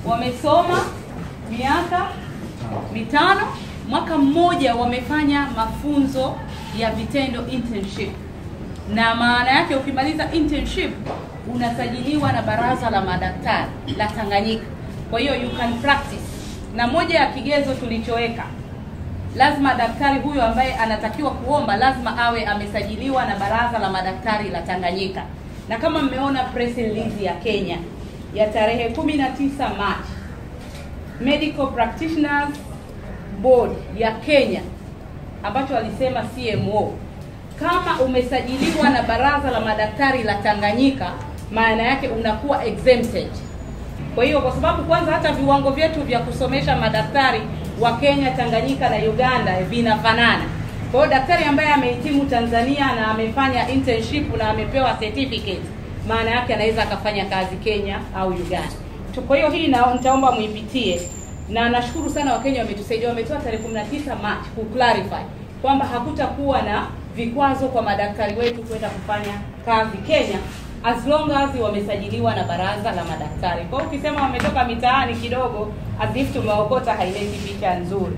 Wamesoma miaka mitano, mwaka mmoja wamefanya mafunzo ya vitendo internship. Na maana yake ukimaliza internship unasajiliwa na Baraza la Madaktari la Tanganyika. Kwa hiyo you can practice. Na moja ya kigezo tulichoweka, lazima daktari huyo ambaye anatakiwa kuomba lazima awe amesajiliwa na Baraza la Madaktari la Tanganyika. Na kama mmeona press release ya Kenya ya tarehe 19 March, Medical Practitioners Board ya Kenya ambacho walisema CMO, kama umesajiliwa na Baraza la Madaktari la Tanganyika, maana yake unakuwa exempted. Kwa hiyo kwa sababu kwanza hata viwango vyetu vya kusomesha madaktari wa Kenya, Tanganyika na Uganda vinafanana. Kwa hiyo daktari ambaye amehitimu Tanzania na amefanya internship na amepewa certificate, maana yake anaweza akafanya kazi Kenya au Uganda. Kwa hiyo hii nitaomba muipitie, na nashukuru sana Wakenya wametusaidia, wametoa tarehe 19 March ku clarify kwamba hakutakuwa na vikwazo kwa madaktari wetu kwenda kufanya kazi Kenya as long as wamesajiliwa na Baraza la Madaktari. Kwa hiyo ukisema wametoka mitaani kidogo as if tumeokota, haileti picha nzuri.